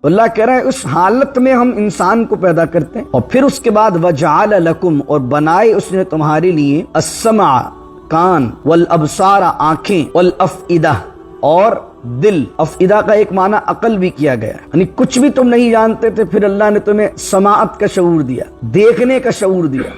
اللہ کہہ رہا ہے اس حالت میں ہم انسان کو پیدا کرتے ہیں، اور پھر اس کے بعد وجعل لکم، اور بنائے اس نے تمہارے لیے السمع کان، والابصار آنکھیں، والافئدہ اور دل۔ افئدہ کا ایک معنی عقل بھی کیا گیا، یعنی کچھ بھی تم نہیں جانتے تھے، پھر اللہ نے تمہیں سماعت کا شعور دیا، دیکھنے کا شعور دیا،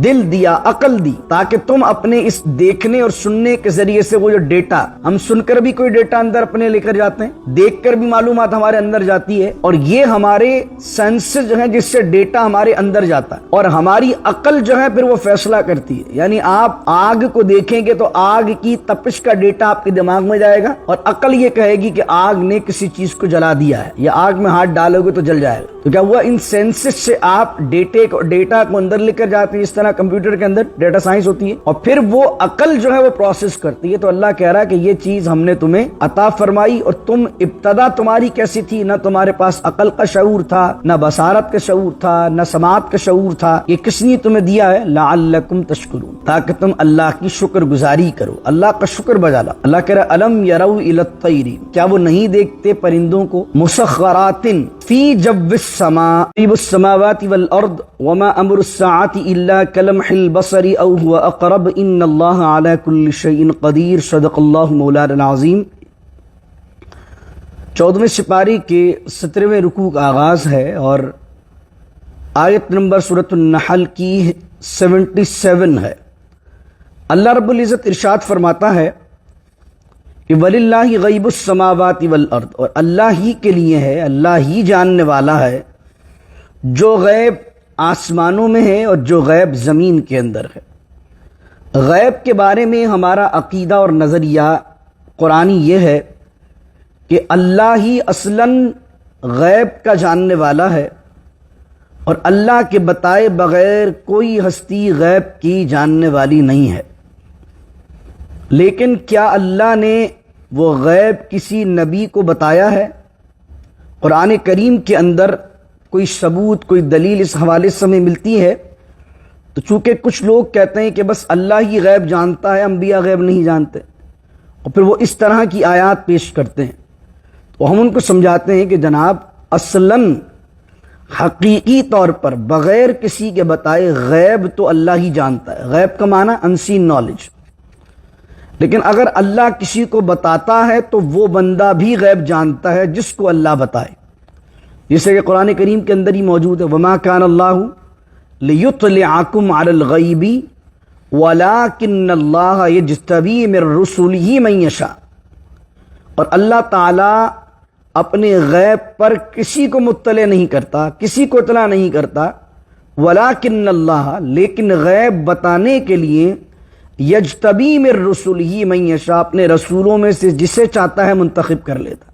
دل دیا، عقل دی، تاکہ تم اپنے اس دیکھنے اور سننے کے ذریعے سے وہ جو ڈیٹا، ہم سن کر بھی کوئی ڈیٹا اندر اپنے لے کر جاتے ہیں، دیکھ کر بھی معلومات ہمارے اندر جاتی ہے، اور یہ ہمارے سینسز جو ہیں جس سے ڈیٹا ہمارے اندر جاتا ہے، اور ہماری عقل جو ہے پھر وہ فیصلہ کرتی ہے۔ یعنی آپ آگ کو دیکھیں گے تو آگ کی تپش کا ڈیٹا آپ کے دماغ میں جائے گا، اور عقل یہ کہے گی کہ آگ نے کسی چیز کو جلا دیا ہے، یا آگ میں ہاتھ ڈالو گے تو جل جائے گا۔ تو کیا ہوا، ان سینسز سے آپ ڈیٹا کو اندر لے کر جاتے ہیں، اس طرح کمپیوٹر کے اندر ڈیٹا سائنس ہوتی ہے، اور پھر وہ عقل جو ہے وہ پروسیس کرتی ہے۔ تو اللہ کہہ رہا ہے کہ یہ چیز ہم نے تمہیں عطا فرمائی، اور تم ابتدا تمہاری کیسی تھی، نہ تمہارے پاس عقل کا شعور تھا، نہ بصارت کا شعور تھا، نہ سماعت کا شعور تھا۔ یہ کس نے تمہیں دیا ہے؟ لعلکم تشکرون، تاکہ تم اللہ کی شکر گزاری کرو، اللہ کا شکر بجا لا۔ اللہ کہہ رہا ہے الم یروا الی الطیر، کیا وہ نہیں دیکھتے پرندوں کو، مسخرات فی جو السماء رب السماوات والارض وما امر الساعۃ الا کلمح البصر او هو اقرب ان اللہ علی کل شیء قدیر، صدق اللہ مولانا العظیم۔ 14ویں سپارے کے 17ویں رکوع کا آغاز ہے، اور آیت نمبر سورۃ النحل کی 77 ہے۔ اللہ رب العزت ارشاد فرماتا ہے کہ وَلِلَّهِ غَيْبُ السَّمَاوَاتِ وَالْأَرْضِ، اور اللہ ہی کے لیے ہے، اللہ ہی جاننے والا ہے جو غیب آسمانوں میں ہے اور جو غیب زمین کے اندر ہے۔ غیب کے بارے میں ہمارا عقیدہ اور نظریہ قرآنی یہ ہے کہ اللہ ہی اصلاً غیب کا جاننے والا ہے، اور اللہ کے بتائے بغیر کوئی ہستی غیب کی جاننے والی نہیں ہے۔ لیکن کیا اللہ نے وہ غیب کسی نبی کو بتایا ہے؟ قرآن کریم کے اندر کوئی ثبوت، کوئی دلیل اس حوالے سے ہمیں ملتی ہے؟ تو چونکہ کچھ لوگ کہتے ہیں کہ بس اللہ ہی غیب جانتا ہے، انبیاء غیب نہیں جانتے، اور پھر وہ اس طرح کی آیات پیش کرتے ہیں، تو ہم ان کو سمجھاتے ہیں کہ جناب اصلاً حقیقی طور پر بغیر کسی کے بتائے غیب تو اللہ ہی جانتا ہے۔ غیب کا معنی انسین نالج، لیکن اگر اللہ کسی کو بتاتا ہے تو وہ بندہ بھی غیب جانتا ہے جس کو اللہ بتائے، جیسے کہ قرآن کریم کے اندر ہی موجود ہے وَمَا كَانَ اللَّهُ لِيُطْلِعَكُمْ عَلَى الْغَيْبِ وَلَكِنَّ اللَّهَ يَجْتَبِي مِن رُّسُلِهِ مَن يَشَاءُ، اور اللہ تعالیٰ اپنے غیب پر کسی کو مطلع نہیں کرتا، کسی کو اطلاع نہیں کرتا، وَلَكِنَّ اللَّهَ، لیکن غیب بتانے کے لیے یجتبی من رسولہ من یشاء، اپنے رسولوں میں سے جسے چاہتا ہے منتخب کر لیتا۔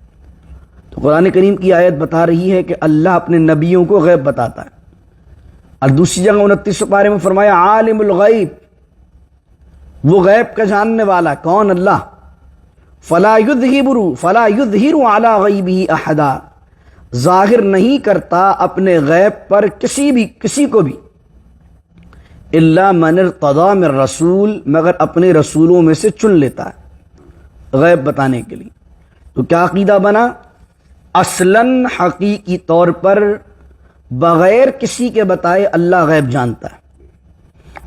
تو قرآن کریم کی آیت بتا رہی ہے کہ اللہ اپنے نبیوں کو غیب بتاتا ہے، اور دوسری جگہ 29 پارے میں فرمایا عالم الغیب، وہ غیب کا جاننے والا کون؟ اللہ۔ فلا یظہر علی غیبہ احدا، ظاہر نہیں کرتا اپنے غیب پر کسی کو بھی، الا من ارتضی من رسول، مگر اپنے رسولوں میں سے چن لیتا ہے غیب بتانے کے لیے۔ تو کیا عقیدہ بنا؟ اصلاً حقیقی طور پر بغیر کسی کے بتائے اللہ غیب جانتا ہے،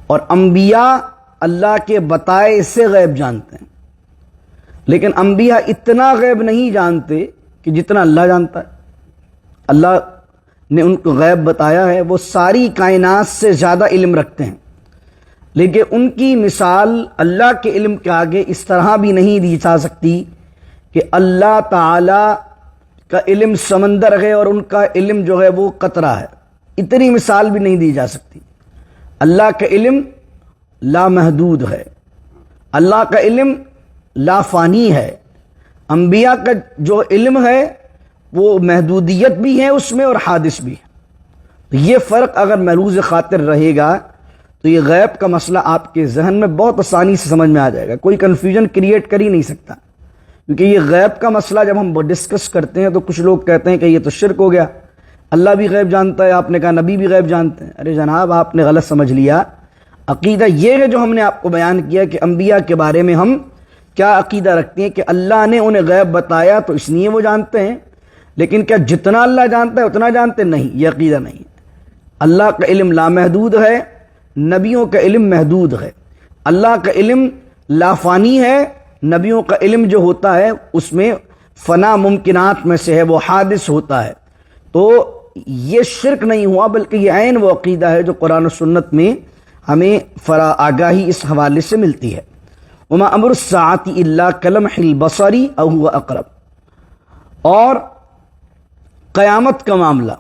اور انبیاء اللہ کے بتائے سے غیب جانتے ہیں، لیکن انبیاء اتنا غیب نہیں جانتے کہ جتنا اللہ جانتا ہے۔ اللہ نے ان کو غیب بتایا ہے، وہ ساری کائنات سے زیادہ علم رکھتے ہیں، لیکن ان کی مثال اللہ کے علم کے آگے اس طرح بھی نہیں دی جا سکتی کہ اللہ تعالی کا علم سمندر ہے اور ان کا علم جو ہے وہ قطرہ ہے، اتنی مثال بھی نہیں دی جا سکتی۔ اللہ کا علم لامحدود ہے، اللہ کا علم لا فانی ہے، انبیاء کا جو علم ہے وہ محدودیت بھی ہے اس میں اور حادث بھی ہے۔ یہ فرق اگر محروز خاطر رہے گا تو یہ غیب کا مسئلہ آپ کے ذہن میں بہت آسانی سے سمجھ میں آ جائے گا، کوئی کنفیوژن کریٹ کر ہی نہیں سکتا، کیونکہ یہ غیب کا مسئلہ جب ہم ڈسکس کرتے ہیں تو کچھ لوگ کہتے ہیں کہ یہ تو شرک ہو گیا، اللہ بھی غیب جانتا ہے، آپ نے کہا نبی بھی غیب جانتے ہیں۔ ارے جناب آپ نے غلط سمجھ لیا، عقیدہ یہ ہے جو ہم نے آپ کو بیان کیا کہ انبیاء کے بارے میں ہم کیا عقیدہ رکھتے ہیں کہ اللہ نے انہیں غیب بتایا تو اس لیے وہ جانتے ہیں، لیکن کیا جتنا اللہ جانتا ہے اتنا جانتے؟ نہیں، یہ عقیدہ نہیں ہے۔ اللہ کا علم لامحدود ہے، نبیوں کا علم محدود ہے۔ اللہ کا علم لافانی ہے، نبیوں کا علم جو ہوتا ہے اس میں فنا ممکنات میں سے ہے، وہ حادث ہوتا ہے۔ تو یہ شرک نہیں ہوا، بلکہ یہ عین وہ عقیدہ ہے جو قرآن و سنت میں ہمیں آگاہی اس حوالے سے ملتی ہے۔ وما امر الساعۃ الا کلمح البصر او هو اقرب، اور قیامت کا معاملہ،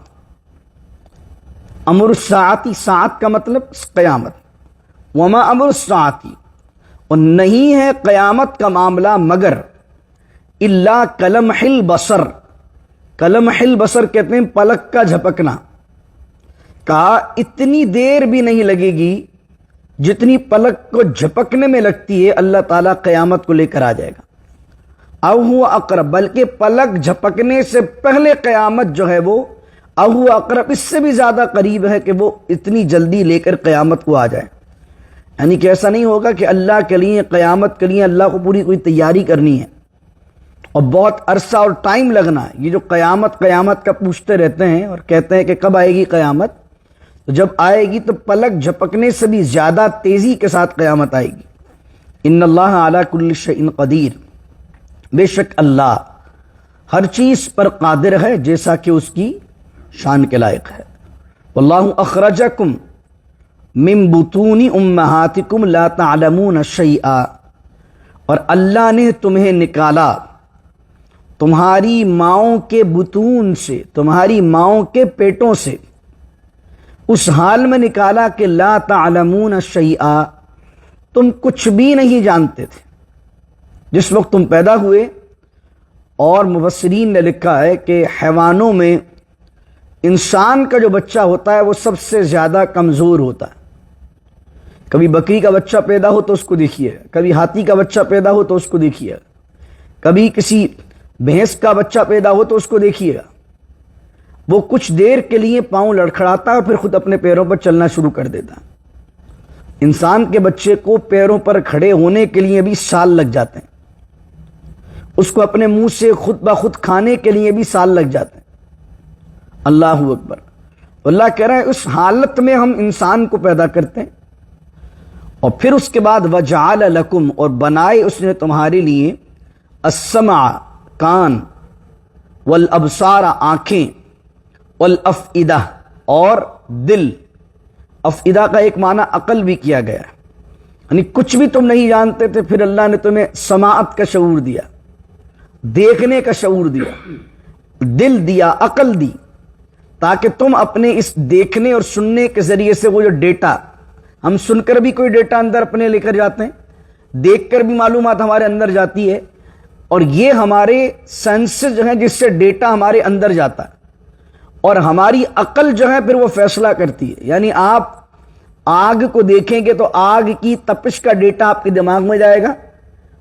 امر الساعۃ، ساعت کا مطلب قیامت، وما امر الساعۃ، اور نہیں ہے قیامت کا معاملہ مگر الا کلمح البصر، کلمح البصر کہتے ہیں پلک کا جھپکنا، کہا اتنی دیر بھی نہیں لگے گی جتنی پلک کو جھپکنے میں لگتی ہے، اللہ تعالیٰ قیامت کو لے کر آ جائے گا۔ او هو اقرب، بلکہ پلک جھپکنے سے پہلے قیامت جو ہے وہ او هو اقرب، اس سے بھی زیادہ قریب ہے کہ وہ اتنی جلدی لے کر قیامت کو آ جائے۔ یعنی کہ ایسا نہیں ہوگا کہ اللہ کے لیے، قیامت کے لیے اللہ کو پوری کوئی تیاری کرنی ہے اور بہت عرصہ اور ٹائم لگنا ہے۔ یہ جو قیامت قیامت کا پوچھتے رہتے ہیں اور کہتے ہیں کہ کب آئے گی قیامت، تو جب آئے گی تو پلک جھپکنے سے بھی زیادہ تیزی کے ساتھ قیامت آئے گی۔ ان اللہ علی کل شیء قدیر، بے شک اللہ ہر چیز پر قادر ہے جیسا کہ اس کی شان کے لائق ہے۔ واللہ اخرجکم من بطون امہاتکم لا تعلمون شیئا، اور اللہ نے تمہیں نکالا تمہاری ماؤں کے بطون سے، تمہاری ماؤں کے پیٹوں سے، اس حال میں نکالا کہ لا تعلمون شیئا، تم کچھ بھی نہیں جانتے تھے۔ جس وقت تم پیدا ہوئے، اور مفسرین نے لکھا ہے کہ حیوانوں میں انسان کا جو بچہ ہوتا ہے وہ سب سے زیادہ کمزور ہوتا ہے۔ کبھی بکری کا بچہ پیدا ہو تو اس کو دیکھیے، کبھی ہاتھی کا بچہ پیدا ہو تو اس کو دیکھیے، کبھی کسی بھینس کا بچہ پیدا ہو تو اس کو دیکھیے گا، وہ کچھ دیر کے لیے پاؤں لڑکھڑاتا ہے اور پھر خود اپنے پیروں پر چلنا شروع کر دیتا ہے۔ انسان کے بچے کو پیروں پر کھڑے ہونے کے لیے بھی سال لگ جاتے ہیں، اس کو اپنے منہ سے خود بخود کھانے کے لیے بھی سال لگ جاتے ہیں۔ اللہ اکبر۔ اللہ کہہ رہا ہے اس حالت میں ہم انسان کو پیدا کرتے ہیں، اور پھر اس کے بعد وَجَعَلَ لَكُمْ، اور بنائے اس نے تمہارے لیے السمع، کان، والابصار، آنکھیں، والافئدہ، اور دل۔ افئدہ کا ایک معنی عقل بھی کیا گیا ہے، یعنی کچھ بھی تم نہیں جانتے تھے، پھر اللہ نے تمہیں سماعت کا شعور دیا، دیکھنے کا شعور دیا، دل دیا، عقل دی، تاکہ تم اپنے اس دیکھنے اور سننے کے ذریعے سے وہ جو ڈیٹا، ہم سن کر بھی کوئی ڈیٹا اندر اپنے لے کر جاتے ہیں، دیکھ کر بھی معلومات ہمارے اندر جاتی ہے، اور یہ ہمارے سینسز جو ہیں جس سے ڈیٹا ہمارے اندر جاتا ہے، اور ہماری عقل جو ہے پھر وہ فیصلہ کرتی ہے۔ یعنی آپ آگ کو دیکھیں گے تو آگ کی تپش کا ڈیٹا آپ کے دماغ میں جائے گا،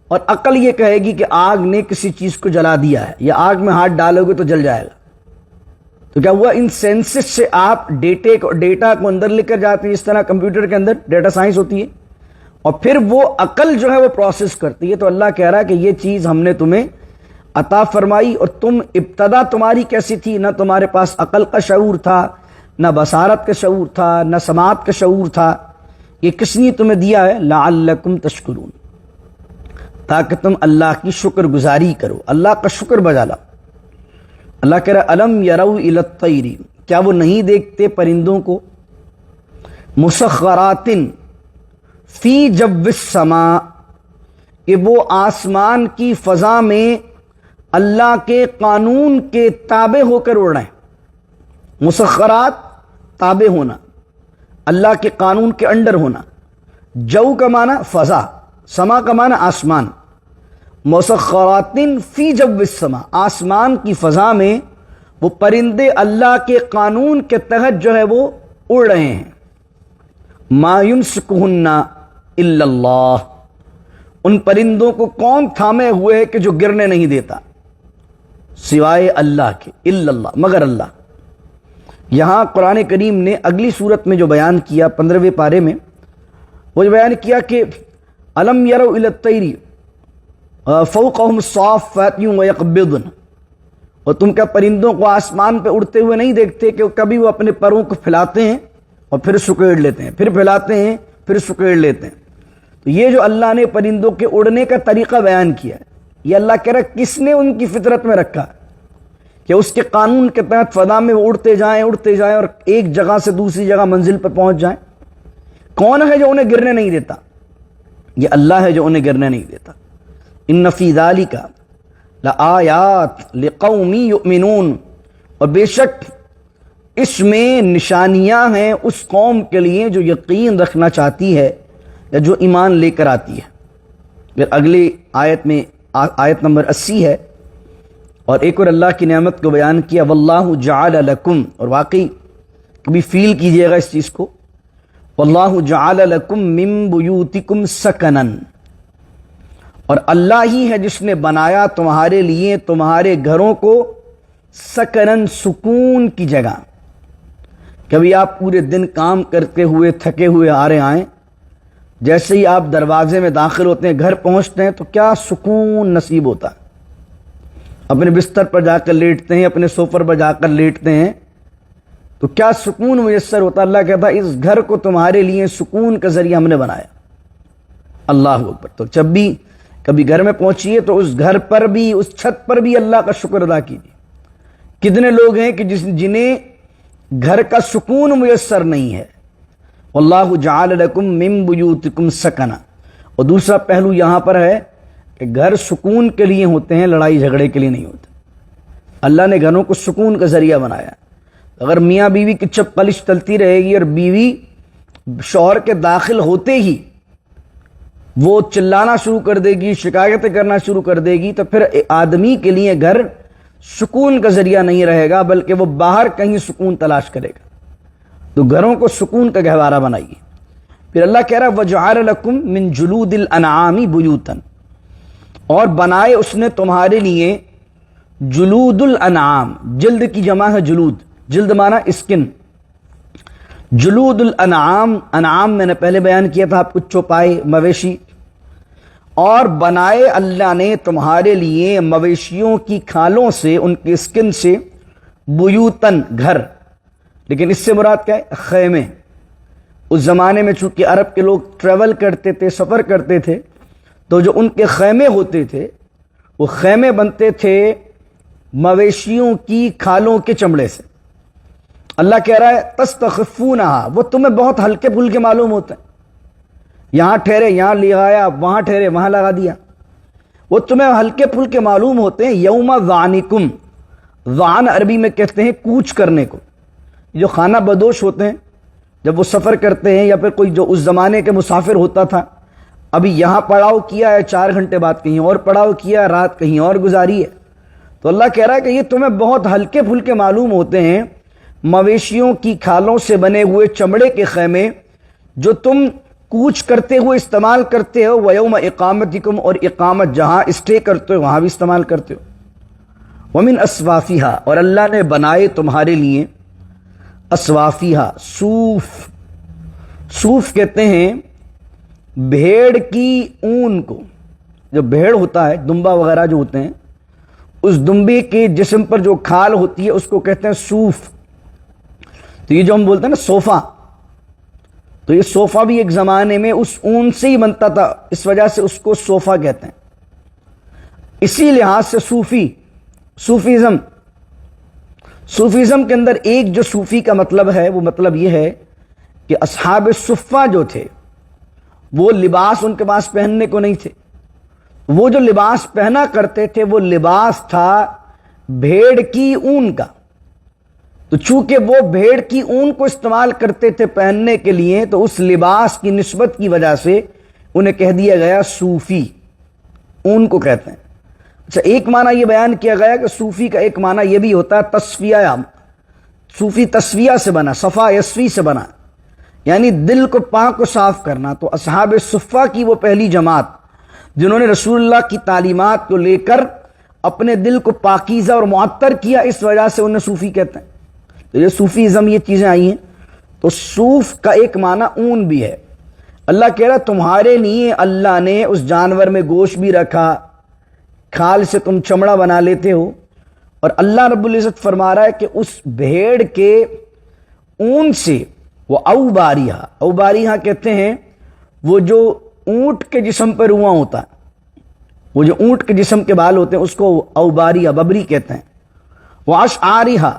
اور عقل یہ کہے گی کہ آگ نے کسی چیز کو جلا دیا ہے، یا آگ میں ہاتھ ڈالو گے تو جل جائے گا۔ تو کیا ہوا، ان سینسز سے آپ ڈیٹا کو اندر لے کر جاتے ہیں، اس طرح کمپیوٹر کے اندر ڈیٹا سائنس ہوتی ہے، اور پھر وہ عقل جو ہے وہ پروسیس کرتی ہے۔ تو اللہ کہہ رہا ہے کہ یہ چیز ہم نے تمہیں عطا فرمائی، اور تم ابتدا تمہاری کیسی تھی، نہ تمہارے پاس عقل کا شعور تھا، نہ بصارت کا شعور تھا، نہ سماعت کا شعور تھا۔ یہ کس نے تمہیں دیا ہے؟ لعلکم تشکرون، تاکہ تم اللہ کی شکر گزاری کرو، اللہ کا شکر بجا لاؤ۔ اللہ کہہ رہا الم یروا الی الطیر، کیا وہ نہیں دیکھتے پرندوں کو، مسخرات فی جو السماء، کہ وہ آسمان کی فضا میں اللہ کے قانون کے تابع ہو کر اڑ رہے ہیں۔ مسخرات، تابع ہونا، اللہ کے قانون کے انڈر ہونا۔ جو کا معنی فضا، سما کا معنی آسمان۔ مسخرات فی جو السماء، آسمان کی فضا میں وہ پرندے اللہ کے قانون کے تحت جو ہے وہ اڑ رہے ہیں۔ ما یمسکہن الا اللہ، ان پرندوں کو کون تھامے ہوئے ہے کہ جو گرنے نہیں دیتا، سوائے اللہ کے، الا اللہ، مگر اللہ۔ یہاں قرآن کریم نے اگلی صورت میں جو بیان کیا 15ویں پارے میں، وہ جو بیان کیا کہ الم یروا الی الطیر فوقہم صافات ویقبضن، اور تم کیا پرندوں کو آسمان پہ اڑتے ہوئے نہیں دیکھتے کہ کبھی وہ اپنے پروں کو پھیلاتے ہیں اور پھر سکیڑ لیتے ہیں، پھر پھیلاتے ہیں پھر سکیڑ لیتے ہیں؟ تو یہ جو اللہ نے پرندوں کے اڑنے کا طریقہ بیان کیا ہے، یہ اللہ کہہ رہا ہے کس نے ان کی فطرت میں رکھا کہ اس کے قانون کے تحت فضا میں وہ اڑتے جائیں اور ایک جگہ سے دوسری جگہ منزل پر پہنچ جائیں؟ کون ہے جو انہیں گرنے نہیں دیتا؟ یہ اللہ ہے جو انہیں گرنے نہیں دیتا۔ ان فی ذالک لآیات لقوم یؤمنون، اور بے شک اس میں نشانیاں ہیں اس قوم کے لیے جو یقین رکھنا چاہتی ہے یا جو ایمان لے کر آتی ہے۔ پھر اگلی آیت میں آیت نمبر 80 ہے، اور ایک اور اللہ کی نعمت کو بیان کیا، واللہ جعل لکم، اور واقعی کبھی فیل کیجئے گا اس چیز کو، واللہ جعل لکم من بیوتکم سکنا، اور اللہ ہی ہے جس نے بنایا تمہارے لیے تمہارے گھروں کو سکنن، سکون کی جگہ۔ کبھی آپ پورے دن کام کرتے ہوئے تھکے ہوئے آ رہے آئیں، جیسے ہی آپ دروازے میں داخل ہوتے ہیں، گھر پہنچتے ہیں تو کیا سکون نصیب ہوتا ہے۔ اپنے بستر پر جا کر لیٹتے ہیں، اپنے سوفر پر جا کر لیٹتے ہیں تو کیا سکون میسر ہوتا ہے۔ اللہ کہتا ہے اس گھر کو تمہارے لیے سکون کا ذریعہ ہم نے بنایا۔ اللہ اکبر۔ تو جب بھی کبھی گھر میں پہنچیے تو اس گھر پر بھی، اس چھت پر بھی اللہ کا شکر ادا کیجیے۔ کتنے لوگ ہیں کہ جنہیں گھر کا سکون میسر نہیں ہے۔ واللہ جعل لکم من بیوتکم سکنا، اور دوسرا پہلو یہاں پر ہے کہ گھر سکون کے لیے ہوتے ہیں، لڑائی جھگڑے کے لیے نہیں ہوتے۔ اللہ نے گھروں کو سکون کا ذریعہ بنایا۔ اگر میاں بیوی کی چپقلش چلتی رہے گی اور بیوی شوہر کے داخل ہوتے ہی وہ چلانا شروع کر دے گی، شکایتیں کرنا شروع کر دے گی، تو پھر آدمی کے لیے گھر سکون کا ذریعہ نہیں رہے گا، بلکہ وہ باہر کہیں سکون تلاش کرے گا۔ تو گھروں کو سکون کا گہوارہ بنائیے۔ پھر اللہ کہہ رہا ہے وَجَعَلَ لَكُم مِّن جُلُودِ الْأَنْعَامِ بُيُوتًا، اور بنائے اس نے تمہارے لیے جلود الانعام، جلد کی جمع ہے جلود، جلد مانا اسکن، جلود الانعام، انعام میں نے پہلے بیان کیا تھا آپ کو، چوپائے، مویشی، اور بنائے اللہ نے تمہارے لیے مویشیوں کی کھالوں سے، ان کی اسکن سے، بیوتن، گھر۔ لیکن اس سے مراد کیا ہے؟ خیمے۔ اس زمانے میں چونکہ عرب کے لوگ ٹریول کرتے تھے، سفر کرتے تھے، تو جو ان کے خیمے ہوتے تھے وہ خیمے بنتے تھے مویشیوں کی کھالوں کے چمڑے سے۔ اللہ کہہ رہا ہے تستخفونہا، وہ تمہیں بہت ہلکے پھلکے معلوم ہوتے ہیں، یہاں ٹھہرے یہاں لگایا، وہاں ٹھہرے وہاں لگا دیا، وہ تمہیں ہلکے پھلکے معلوم ہوتے ہیں۔ یوم ظعنکم، ظعن عربی میں کہتے ہیں کوچ کرنے کو۔ جو خانہ بدوش ہوتے ہیں جب وہ سفر کرتے ہیں، یا پھر کوئی جو اس زمانے کے مسافر ہوتا تھا، ابھی یہاں پڑاؤ کیا ہے، 4 گھنٹے بعد کہیں اور پڑاؤ کیا، رات کہیں اور گزاری ہے، تو اللہ کہہ رہا ہے کہ یہ تمہیں بہت ہلکے پھلکے معلوم ہوتے ہیں، مویشیوں کی کھالوں سے بنے ہوئے چمڑے کے خیمے جو تم کوچ کرتے ہوئے استعمال کرتے ہو، وَيَوْمَ إِقَامَتِكُمْ، اور اقامت جہاں اسٹے کرتے ہو وہاں بھی استعمال کرتے ہو۔ وَمِنْ أَصْوَافِهَا، اور اللہ نے بنائے تمہارے لیے اسوافیہا، صوف۔ صوف کہتے ہیں بھیڑ کی اون کو، جو بھیڑ ہوتا ہے، دمبا وغیرہ جو ہوتے ہیں، اس دمبے کے جسم پر جو کھال ہوتی ہے اس کو کہتے ہیں صوف۔ تو یہ جو ہم بولتے ہیں نا صوفہ، تو یہ صوفہ بھی ایک زمانے میں اس اون سے ہی بنتا تھا، اس وجہ سے اس کو صوفہ کہتے ہیں۔ اسی لحاظ سے صوفی، صوفیزم کے اندر ایک جو صوفی کا مطلب ہے، وہ مطلب یہ ہے کہ اصحاب صفہ جو تھے وہ لباس ان کے پاس پہننے کو نہیں تھے، وہ جو لباس پہنا کرتے تھے وہ لباس تھا بھیڑ کی اون کا۔ تو چونکہ وہ بھیڑ کی اون کو استعمال کرتے تھے پہننے کے لیے، تو اس لباس کی نسبت کی وجہ سے انہیں کہہ دیا گیا صوفی، اون کو کہتے ہیں۔ اچھا، ایک معنی یہ بیان کیا گیا کہ صوفی کا ایک معنی یہ بھی ہوتا ہے تصفیہ، صوفی تصفیہ سے بنا، صفا یصفی سے بنا، یعنی دل کو پاک و صاف کرنا۔ تو اصحاب صفہ کی وہ پہلی جماعت جنہوں نے رسول اللہ کی تعلیمات کو لے کر اپنے دل کو پاکیزہ اور معطر کیا، اس وجہ سے انہیں صوفی کہتے ہیں۔ تو یہ صوفیزم، یہ چیزیں آئی ہیں۔ تو صوف کا ایک معنی اون بھی ہے۔ اللہ کہہ رہا تمہارے لیے اللہ نے اس جانور میں گوشت بھی رکھا، کھال سے تم چمڑا بنا لیتے ہو، اور اللہ رب العزت فرما رہا ہے کہ اس بھیڑ کے اون سے وہ اوباریہ کہتے ہیں وہ جو اونٹ کے جسم پر رواں ہوتا ہے، وہ جو اونٹ کے جسم کے بال ہوتے ہیں اس کو اوباریہ ببری کہتے ہیں۔ وہ اشعاریہ،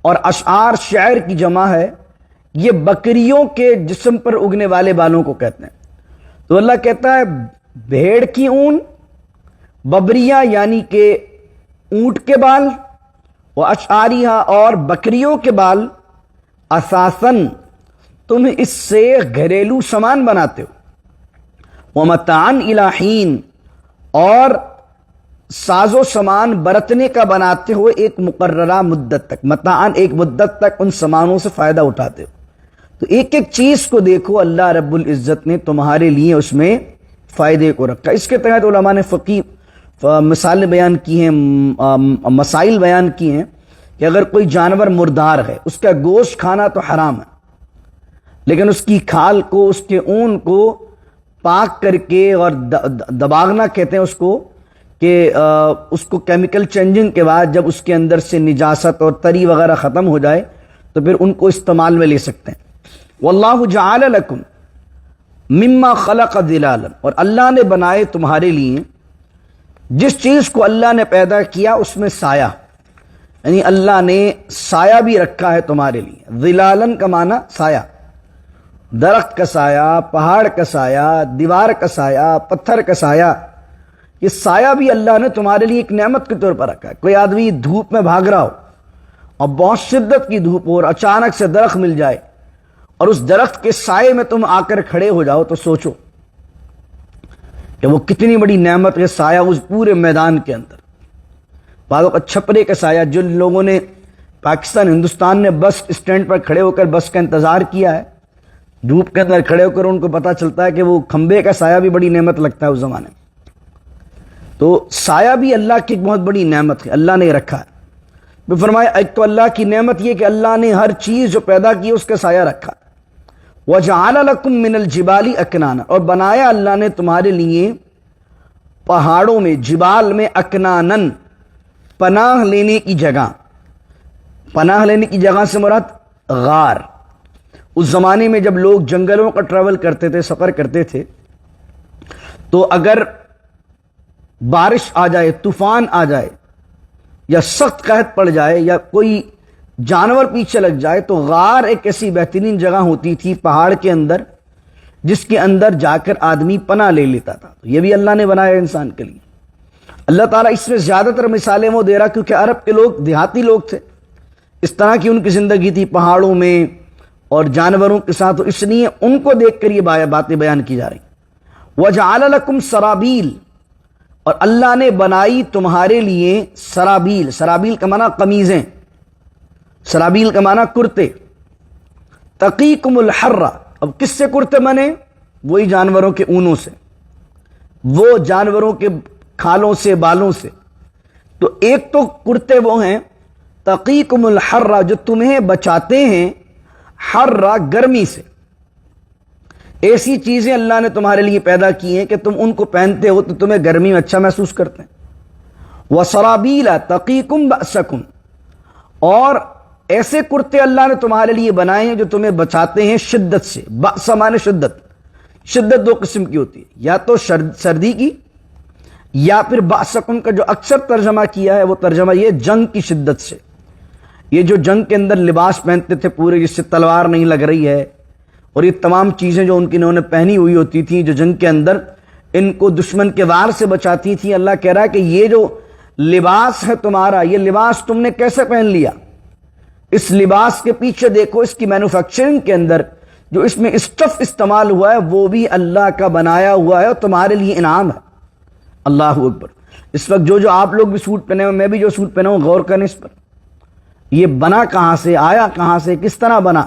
اور اشعار شعر کی جمع ہے، یہ بکریوں کے جسم پر اگنے والے بالوں کو کہتے ہیں۔ تو اللہ کہتا ہے بھیڑ کی اون، ببریہ یعنی کہ اونٹ کے بال، وہ اشعاریہ اور بکریوں کے بال، اساساً تم اس سے گھریلو سامان بناتے ہو، ومتاعن الی حین، اور ساز و سامان برتنے کا بناتے ہو ایک مقررہ مدت تک، متاعن ایک مدت تک ان سامانوں سے فائدہ اٹھاتے ہو۔ تو ایک ایک چیز کو دیکھو، اللہ رب العزت نے تمہارے لیے اس میں فائدے کو رکھا۔ اس کے تحت علماء نے فقی مثالیں بیان کی ہیں، مسائل بیان کی ہیں کہ اگر کوئی جانور مردار ہے، اس کا گوشت کھانا تو حرام ہے، لیکن اس کی کھال کو، اس کے اون کو پاک کر کے اور دباغنا کہتے ہیں اس کو، کہ اس کو کیمیکل چینجنگ کے بعد جب اس کے اندر سے نجاست اور تری وغیرہ ختم ہو جائے تو پھر ان کو استعمال میں لے سکتے ہیں۔ واللہ جعل لکم مما خلق ظلالا، اور اللہ نے بنائے تمہارے لیے جس چیز کو اللہ نے پیدا کیا اس میں سایہ، یعنی اللہ نے سایہ بھی رکھا ہے تمہارے لیے۔ ظلالن کا معنی سایہ، درخت کا سایہ، پہاڑ کا سایہ، دیوار کا سایہ، پتھر کا سایہ، یہ سایہ بھی اللہ نے تمہارے لیے ایک نعمت کے طور پر رکھا ہے۔ کوئی آدمی دھوپ میں بھاگ رہا ہو اور بہت شدت کی دھوپ ہو اور اچانک سے درخت مل جائے اور اس درخت کے سائے میں تم آ کر کھڑے ہو جاؤ تو سوچو کہ وہ کتنی بڑی نعمت ہے، سایہ اس پورے میدان کے اندر۔ بعضوں کا چھپرے کا سایہ، جو لوگوں نے پاکستان ہندوستان نے بس اسٹینڈ پر کھڑے ہو کر بس کا انتظار کیا ہے، دھوپ کے اندر کھڑے ہو کر ان کو پتا چلتا ہے کہ وہ کھمبے کا سایہ بھی بڑی نعمت لگتا ہے اس زمانے میں۔ تو سایہ بھی اللہ کی ایک بہت بڑی نعمت ہے، اللہ نے رکھا ہے۔ میں فرمایا ایک تو اللہ کی نعمت یہ کہ اللہ نے ہر چیز جو پیدا کی اس کا سایہ رکھا۔ وَجَعَلَ لَكُم مِّنَ الْجِبَالِ أَكْنَانًا، اور بنایا اللہ نے تمہارے لیے پہاڑوں میں، جبال میں، اکنانن پناہ لینے کی جگہ۔ پناہ لینے کی جگہ سے مراد غار۔ اس زمانے میں جب لوگ جنگلوں کا ٹریول کرتے تھے، سفر کرتے تھے، تو اگر بارش آ جائے، طوفان آ جائے، یا سخت قحط پڑ جائے، یا کوئی جانور پیچھے لگ جائے، تو غار ایک ایسی بہترین جگہ ہوتی تھی پہاڑ کے اندر جس کے اندر جا کر آدمی پناہ لے لیتا تھا۔ یہ بھی اللہ نے بنایا انسان کے لیے۔ اللہ تعالیٰ اس میں زیادہ تر مثالیں وہ دے رہا کیونکہ عرب کے لوگ دیہاتی لوگ تھے، اس طرح کی ان کی زندگی تھی پہاڑوں میں اور جانوروں کے ساتھ، تو اس لیے ان کو دیکھ کر یہ باتیں بیان کی جا رہی۔ وَجَعَلَ لَكُمْ سَرَابِيل، اور اللہ نے بنائی تمہارے لیے سرابیل۔ سرابیل کا معنی قمیضیں، سرابیل کا معنی کرتے۔ تقیکم الحر، اب کس سے کرتے بنے؟ وہی جانوروں کے اونوں سے، وہ جانوروں کے کھالوں سے، بالوں سے۔ تو ایک تو کرتے وہ ہیں تقیکم الحر، جو تمہیں بچاتے ہیں حر، گرمی سے۔ ایسی چیزیں اللہ نے تمہارے لیے پیدا کی ہیں کہ تم ان کو پہنتے ہو تو تمہیں گرمی میں اچھا محسوس کرتے ہیں۔ وَسَرَابِيلَ تَقِيكُمْ بَأْسَكُمْ، اور ایسے کرتے اللہ نے تمہارے لیے بنائے ہیں جو تمہیں بچاتے ہیں شدت سے۔ بأس معنی شدت۔ شدت دو قسم کی ہوتی ہے، یا تو سردی کی، یا پھر بأسکم کا جو اکثر ترجمہ کیا ہے وہ ترجمہ یہ جنگ کی شدت سے۔ یہ جو جنگ کے اندر لباس پہنتے تھے پورے، جس سے تلوار نہیں لگ رہی ہے، اور یہ تمام چیزیں جو انہوں نے پہنی ہوئی ہوتی تھیں جو جنگ کے اندر ان کو دشمن کے وار سے بچاتی تھیں، اللہ کہہ رہا ہے کہ یہ جو لباس ہے تمہارا، یہ لباس تم نے کیسے پہن لیا؟ اس لباس کے پیچھے دیکھو، اس کی مینوفیکچرنگ کے اندر جو اس میں اسٹف استعمال ہوا ہے وہ بھی اللہ کا بنایا ہوا ہے اور تمہارے لیے انعام ہے۔ اللہ اکبر۔ اس وقت جو آپ لوگ بھی سوٹ پہنے ہو، میں بھی جو سوٹ پہنا ہوں، غور کریں اس پر، یہ بنا کہاں سے، آیا کہاں سے، کس طرح بنا؟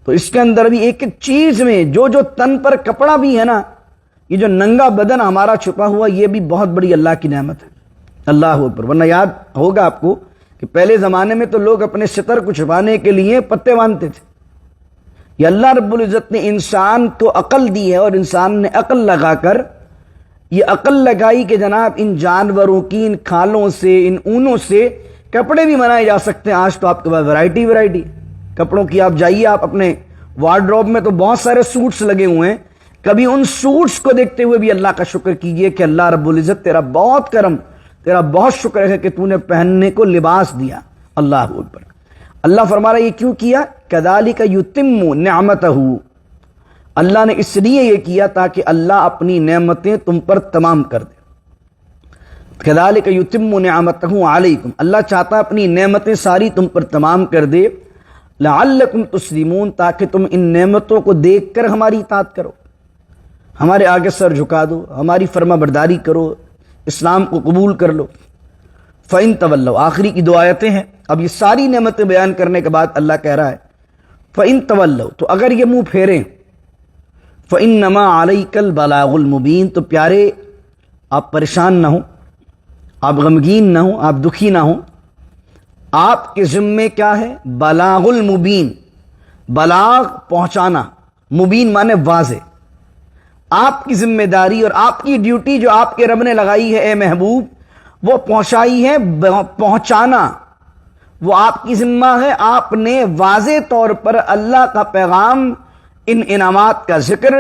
تو اس کے اندر بھی ایک ایک چیز میں جو تن پر کپڑا بھی ہے نا، یہ جو ننگا بدن ہمارا چھپا ہوا، یہ بھی بہت بڑی اللہ کی نعمت ہے۔ اللہ اکبر۔ ورنہ یاد ہوگا آپ کو کہ پہلے زمانے میں تو لوگ اپنے ستر کو چھپانے کے لیے پتے باندھتے تھے۔ یہ اللہ رب العزت نے انسان کو عقل دی ہے، اور انسان نے عقل لگا کر یہ عقل لگائی کہ جناب ان جانوروں کی، ان کھالوں سے، ان اونوں سے کپڑے بھی بنائے جا سکتے ہیں۔ آج تو آپ کے پاس ورائٹی کپڑوں کی، آپ جائیے، آپ اپنے وارڈروب میں تو بہت سارے سوٹس لگے ہوئے ہیں، کبھی ان سوٹس کو دیکھتے ہوئے بھی اللہ کا شکر کیجئے کہ اللہ رب العزت تیرا بہت کرم، تیرا بہت شکر ہے کہ تو نے پہننے کو لباس دیا۔ اللہ اکبر۔ اللہ فرما رہا ہے یہ کیوں کیا؟ کذالک یتم نعمتہ، اللہ نے اس لیے یہ کیا تاکہ اللہ اپنی نعمتیں تم پر تمام کر دے۔ کذالک یتم نعمتہ علیکم، اللہ چاہتا اپنی نعمتیں ساری تم پر تمام کر دے، لعلکم تسلمون، تاکہ تم ان نعمتوں کو دیکھ کر ہماری اطاعت کرو، ہمارے آگے سر جھکا دو، ہماری فرما برداری کرو، اسلام کو قبول کر لو۔ فَإِن تَوَلَّوْا، آخری کی 2 آیتیں ہیں، اب یہ ساری نعمتیں بیان کرنے کے بعد اللہ کہہ رہا ہے فَإِن تَوَلَّوْا، تو اگر یہ منہ پھیریں، فَإِنَّمَا عَلَيْكَ الْبَلَاغُ الْمُبِينُ، تو پیارے آپ پریشان نہ ہوں، آپ غمگین نہ ہوں، آپ دکھی نہ ہوں، آپ کے ذمے کیا ہے؟ بلاغ المبین، بلاغ پہنچانا، مبین مانے واضح۔ آپ کی ذمہ داری اور آپ کی ڈیوٹی جو آپ کے رب نے لگائی ہے اے محبوب، وہ پہنچائی ہے، پہنچانا، وہ آپ کی ذمہ ہے۔ آپ نے واضح طور پر اللہ کا پیغام، ان انعامات کا ذکر،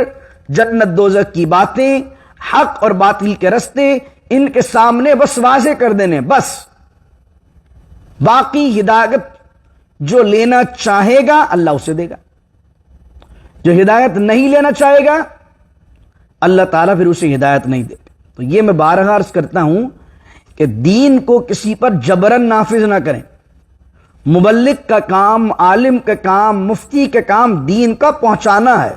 جنت دوزخ کی باتیں، حق اور باطل کے رستے، ان کے سامنے بس واضح کر دینے، بس۔ باقی ہدایت جو لینا چاہے گا اللہ اسے دے گا، جو ہدایت نہیں لینا چاہے گا اللہ تعالیٰ پھر اسے ہدایت نہیں دے گا۔ تو یہ میں بارہا عرض کرتا ہوں کہ دین کو کسی پر جبرن نافذ نہ کریں۔ مبلغ کا کام، عالم کا کام، مفتی کا کام دین کا پہنچانا ہے۔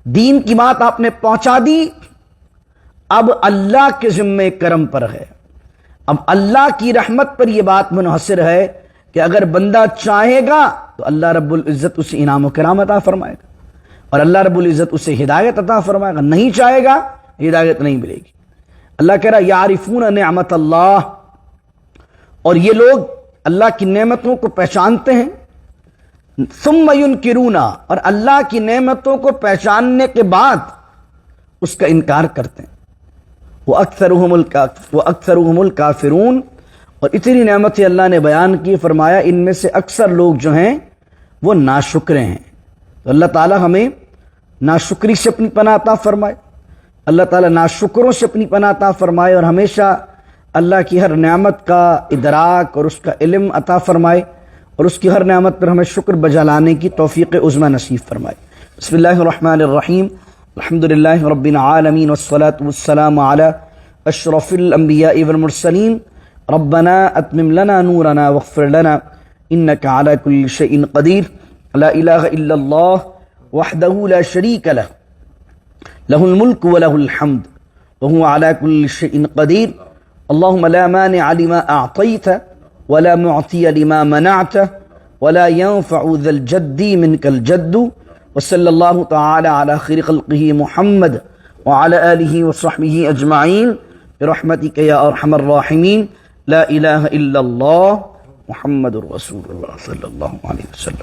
دین کی بات آپ نے پہنچا دی، اب اللہ کے ذمے کرم پر ہے، اب اللہ کی رحمت پر یہ بات منحصر ہے کہ اگر بندہ چاہے گا تو اللہ رب العزت اسے انعام و کرام عطا فرمائے گا، اور اللہ رب العزت اسے ہدایت عطا فرمائے گا، نہیں چاہے گا ہدایت نہیں ملے گی۔ اللہ کہہ رہا یعرفون نعمت اللہ، اور یہ لوگ اللہ کی نعمتوں کو پہچانتے ہیں، ثم ینکرون، اور اللہ کی نعمتوں کو پہچاننے کے بعد اس کا انکار کرتے ہیں، وَأَكْثَرُهُمُ الْكَافِرُونَ، اور اتنی نعمتیں اللہ نے بیان کی، فرمایا ان میں سے اکثر لوگ جو ہیں وہ ناشکرے ہیں۔ تو اللہ تعالی ہمیں ناشکری سے اپنی پناہ عطا فرمائے، اللہ تعالیٰ ناشکروں سے اپنی پناہ عطا فرمائے، اور ہمیشہ اللہ کی ہر نعمت کا ادراک اور اس کا علم عطا فرمائے، اور اس کی ہر نعمت پر ہمیں شکر بجا لانے کی توفیق عظمی نصیب فرمائے۔ بسم اللہ الرحمن الرحیم، الحمدللہ رب العالمین، والصلاة والسلام علی اشرف الانبیاء والمرسلین، ربنا اتمم لنا نورنا واغفر لنا انک علی کل شیء قدیر، لا الہ الا اللہ وحدہ لا شریک لہ، لہ الملک ولہ الحمد وهو على كل شيء قدير، اللهم لا مانع لما أعطيت ولا معطي لما منعت ولا ينفع ذا الجد منك الجد، وصلى الله تعالى على خير خلقه محمد وعلى آله وصحبه أجمعين برحمتك يا أرحم الراحمين، لا إله إلا الله محمد رسول الله صلى الله عليه وسلم۔